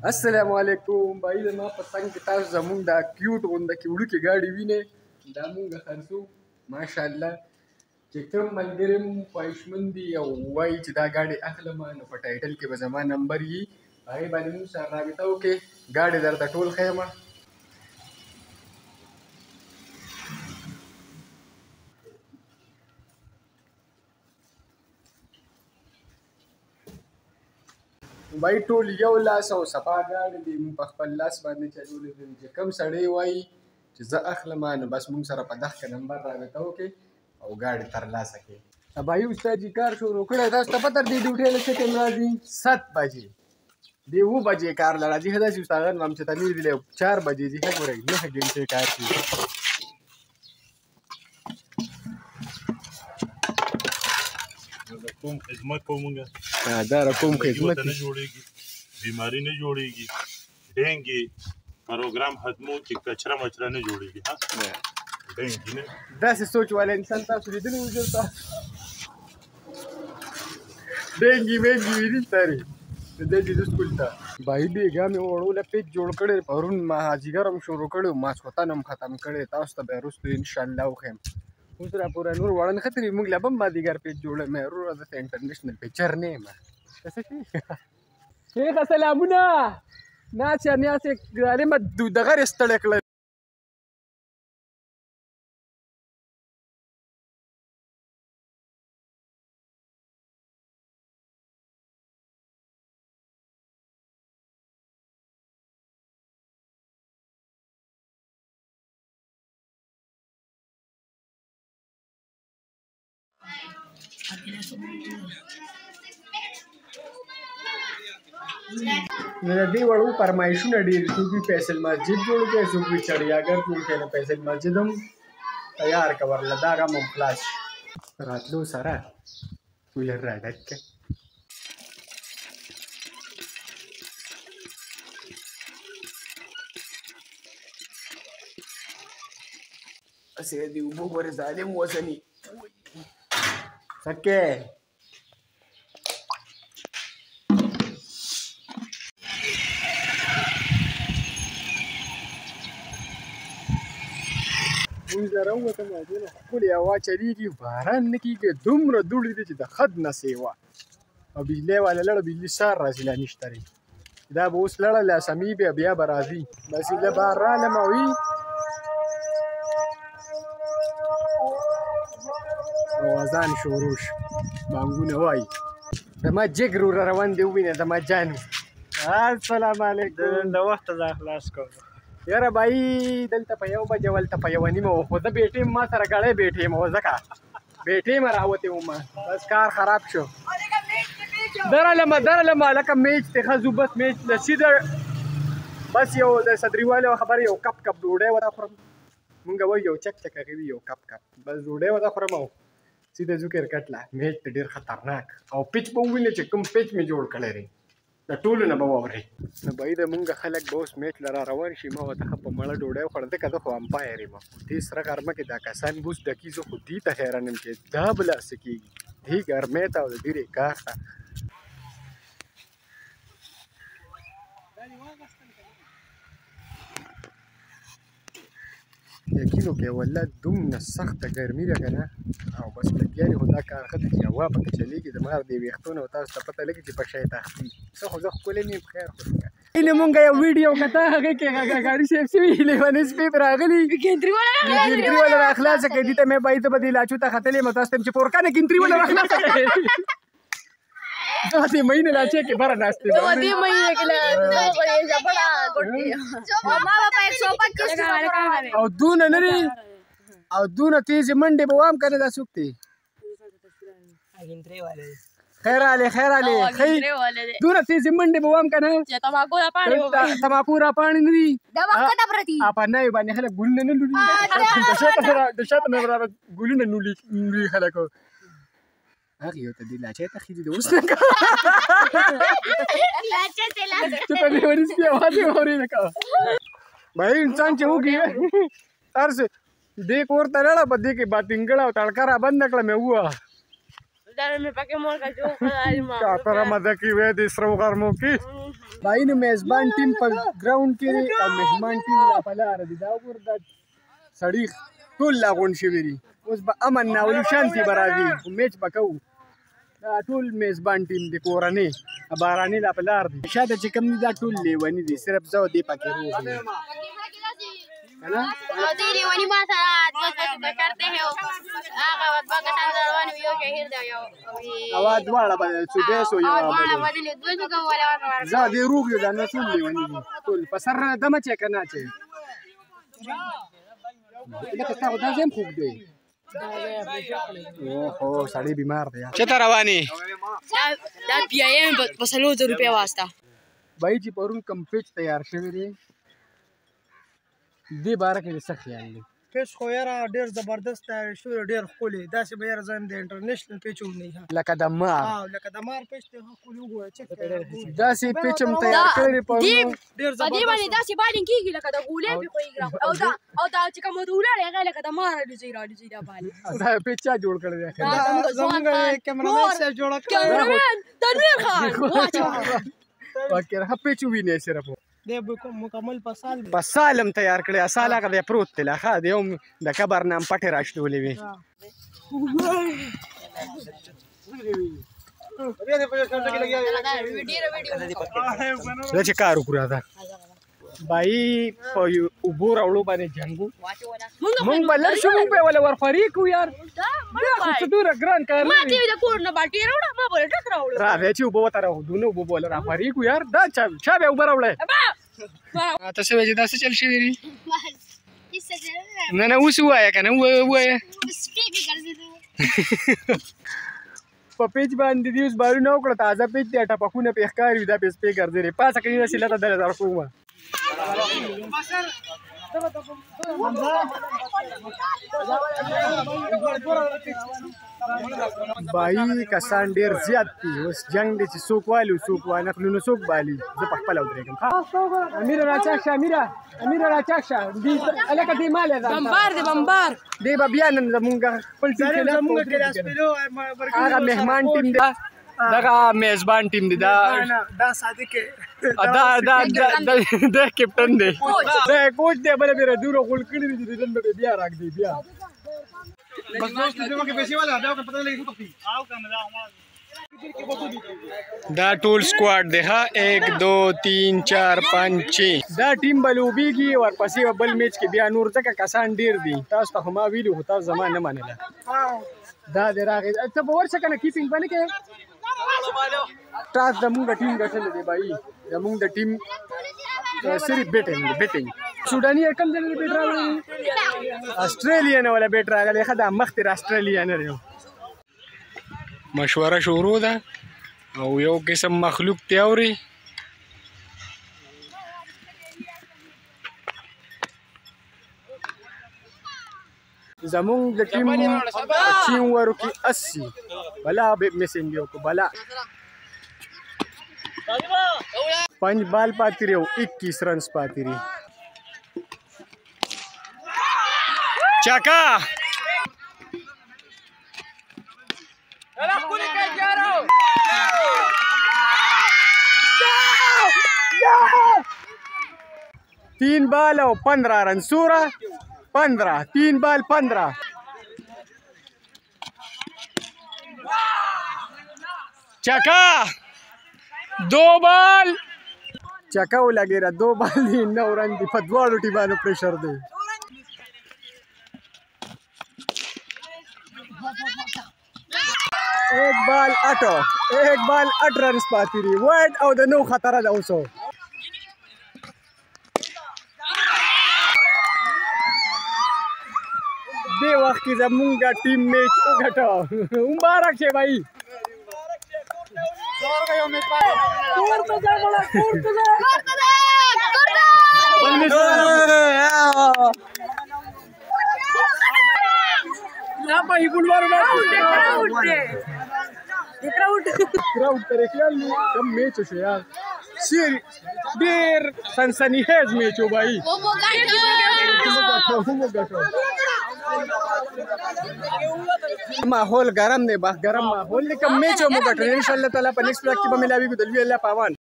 السلام علیکم بھائی زما په څنګ کې تاسو زمونږ دا کیوټ غونډه کې وړوکې ګاډي وینئ دا مونږ خرڅو ماشاءالله چې کوم ملګري مو خواهشمند دي او وایي چې دا ګاډي اخلمه نو په ټایټل کې به زما نمبر وي هغې باندې مونږ سره رابطه وکړئ ګاډي درته ټول ښیمه بھائی ټول یو لاس او صفا ګاډي دي مونږ په خپل لاس باندې چلولی دي چې کوم سړی وایي چې زه اخلمه نو بس مونږ سره په دغه نمبر رابطه وکړئ او ګاډي ترلاسه کړئ بھائی استاد جی کار شروع کړی تاسو ته پته دی ډیوټۍ له څه ټایم راځي 7 بجې دی 9 بجې کار له راځي ښه داسې استادان هم چې ته نه لیدلی 4 بجې ځي ښه ګورئ 9 ګنټې کار کوي کوم خدمت کومګه دا را کوم خدمت نه جوړیږي بیماری نه جوړیږي ډینګي پروګرام ختمو چې کچره مچره نه جوړیږي ها ډینګي نه داسې سوچ والا انسان تاسو لیدلی وو دلته ډینګي وینګي ویني تاري د دې د سکول ته بھائی بیګا مې وړوله پیج جوړ کړی پرون مازدیګر هم شروع کړی ماسخوتن هم ختم کړی تاسو ته به وروسته انشاءالله وښیم اوس را پورې نور وړن ختري موږ لا به هم مازدیګر پیج جوړه مې وروره دلته انټرنیشنل پیچر نه یم شیخه سلامونه ناسې نیاسې ظالمه دغه رې ستړی کړی نو د دې وړو فرمایشونه ډېر څوک وي فیصل مسجد جوړ کړي څوک وي چړیاګر جوړ کړي نو فیصل مسجد هم تیار که ورله دا غم هم خلاص شي راتلو سره کولر را ډک کړه هسې د اوبو ګورې ظالم وزني سکې مونږ له راووتم دونه ښکلې هوا چلېږي باران نه کېږي دومره دوړې دي چې د خد نه سیوا او بجلی والا لړه بجلي سار راځي لا نشته دی دا به اوس لړه لا سمې بیا به راځي بس له بهر رالم او اذان شروع شو بانګونه وایي زما جګ ورو روان دی ووینه زما جان السلام علیکم د وخته دا خلاص کوم یاره بھائی دلته په 1 بجه ولته په 1:30 وه خو زه بیټې ما سره ګړی بیټې یم ځکه بیټې م راوتې وم بس کار خراب شو درلمه لکه میچ دی ښه ځو بس میچ له سیده بس یو د صدریوالو خبرې یو کپ ډوډۍ ورته خورم مونږ وایو یو چک هغې وي یو کپ بس ډوډۍ ورته خورم او سیده ځو کرکټ له میچ ته ډېر خطرناک او پیچ به ووینې چې کوم پیچ مې جوړ کړی دی د ټولو نه به واورئ نو بھائی د مونږ خلک به اوس میچ له را روان شي ما ورته ښه په مړه ډوډۍ وخوړه ځکه زه خو امپایر یم دې سره غرمه کې دا کسان بوس ډکي زه خو دې ته حیران یم چې دا بله څه کېږي دې ګرمۍ ته او د دې کار ته یقین وکړئ والله دومره سخته ګرمي ده که نه او بس لګیا دي خو دا کار ښه دی چې هوا پکې چلېږي زما د ویښتونو تاسو ته پته لګي چې په شی تختی څه خو زه ښکلی نه یم خیر خو نه مونږ یو ویډیو کته هغې کې ګاډي سیف شوي لیونی سپیپ راغلي ګنتري والا راخلاصه کړې دي ته مې بھائی ته به دې لاچو ته ختلې یم تاسو ته چې پورکانه ګنتري والا راخلاصه کړې دې مهینه لاچې کې بره ناستې دې مهینه کې بڑا ګوټي ما په 125 او دونه نه دي او دونه تیزې منډې به وام که نه دا څوک دی خیر علي دونه تیزې منډې به وام که نه تماکو را پاڼې نه دي په نوې باندې خلک ګلونه نه لولي د شاته نه ګلونه نولي خلکو هغې یو ته دې لاچۍ ته خېږي د اوس نه چې په لیوني سپي اوازې واورې نه کوه بھائی انسان چې وکړي هر څه دې کور ته لاړه په دې کې باتینګړه او تړکه را بنده کړه مې ووه me pakai mau kasih kali mah. کاپره مزه کې وې د سرو غرمو کې بای نو میزبان ټیم په ګراوند کې او مهمان ټیم لا په لار دي دا وګور د سړی ټول لا غون شوی دي اوس به امن ناولو شانتي برازي میچ پکاو دا ټول میزبان ټیم د کورنۍ باراني لا په لار دي شاده چې کم دي دا ټول لیونی دي صرف زو دی پکې روغ دي Kalau diri wani masa dos करते हैं आगे बात का संदर्भ वीडियो के हिरदा यो اواز واړه به صبح سو یو وانا بدل دوی کوم ولا زه دې روغ یو دا نه ټول لیونی دي ټول په سر دمه چې کنه چې لکه تاسو دا زم خوب دی اوه سړی بیمار دی چته رواني دا پیایم په 300 روپیا واسطه بای چې پرون کم پیچ تیار شوی دی دې باره کې څه خیال دی پیچ خو یاره ډېر زبردست تیار شوی ډېر ښکلی داسې به یاره زه هم د انټرنیشنل پیچ هم نه یم لکه د مار لکه د مار پیچ دی ښکلی وګوره چک داسې پیچ هم تیار کړی دی پرون ډېر په دې باندې داسې باندې کېږي لکه د غولې په خوېږي او دا چې کوم ډولر هغه لکه د مار ډیزاین دا باندې دا پیچ چا جوړ کړی دی زموږ کیمرامین صاحب جوړ کړی کیمرامین تنویر خان واکر ها پیچ وینې صرف دی مکمل په سال هم تیار کړی اصل هغه دی پروت دی ښه دی هم د قبر نام پټې راشتولې وي دا چې کار وکړو دا بای په اوبو راوړو باندې جنګو مونږ به لږ شو مونږ به ولا ورخوري کو یار خو څه دوره ګران کار ما ته د کور نه باټي راوړه ما بوله ټک راوړه راځي چې اوبو ته راو دونه اوبو بوله راخوري کو یار دا چا به اوبو راوړې تاسو وځي دا څه چل شي ویری نه نه اوس وایا کنه وایا په پیج باندې دی اوس بارو نه وکړه تازه پیج دی ټپخونه په ښکاری دا پیس په ګرځي پاسه کې نه سیلته در کومه بای کسان ډیر زیات دي اوس جنگ دي چې څوک والو څوک وانه نو څوک بالي زه په خپل ودرېږم امیر راچاشه امیر راچاشه دی الکه دی مال ده بمبار دی بیا نن زمونږ خپل ټیم کې هغه مهمان ټیم دی دغه میزبان ټیم دی دا صادق دا کیپټن دی دا کوچ دی بل بیره دور غول کړی دی نن به بیا راګ دی بیا بس دوست دې مکه پیسې والا دا پته لګي څه کوي آو کنه دا ټول سکواډ دی ها 1 2 3 4 5 6 دا ټیم بلوبیږي ورپسې بل میچ کې بیا نور ځکه کسان ډیر دي تاسو ته ما ویلو هو تاسو زما نه منله دا دی راغی ته به ورشه کنه کیپینګ باندې کې تاسو زموږ ټیم ګټل دی بای زموږ د ټیم صرف بیټینګ سودانی کم ځای نه بیټ راغلی استرالیا نه ولا بیټ راغلی خدا مخته استرالیا نه لري مشوره شروع ده او یو قسم مخلوق تیوري زمونږ د ټیم ورو کې 80 بلا به میسنګ یو کو بلا 5 بال پاتې رہو 21 رنز پاتې رہی چاکا تین بال او 15 رن سورا 15 3 بال 15 چاکا 2 بال چاکا ولګی را 2 بال دی 9 رن دی په دواړو ټیمانو پریشر دی ایک بال 8 رنز پاتې دي وایډ او د نو خطر ده اوسو دې وخت کې زمونږ ټیم میچ وګټه مبارک شه بھائی کراؤډ ترې خیال کم میچ شو یار سیر ډېر سنسنیخیز میچ و بھائی माहौल गरम ने बस गरम माहौल ने कम में जो मुकट इंशाल्लाह ताला पर नेक्स्ट ब्लॉग की मिलावी को दलवी अल्लाह पावन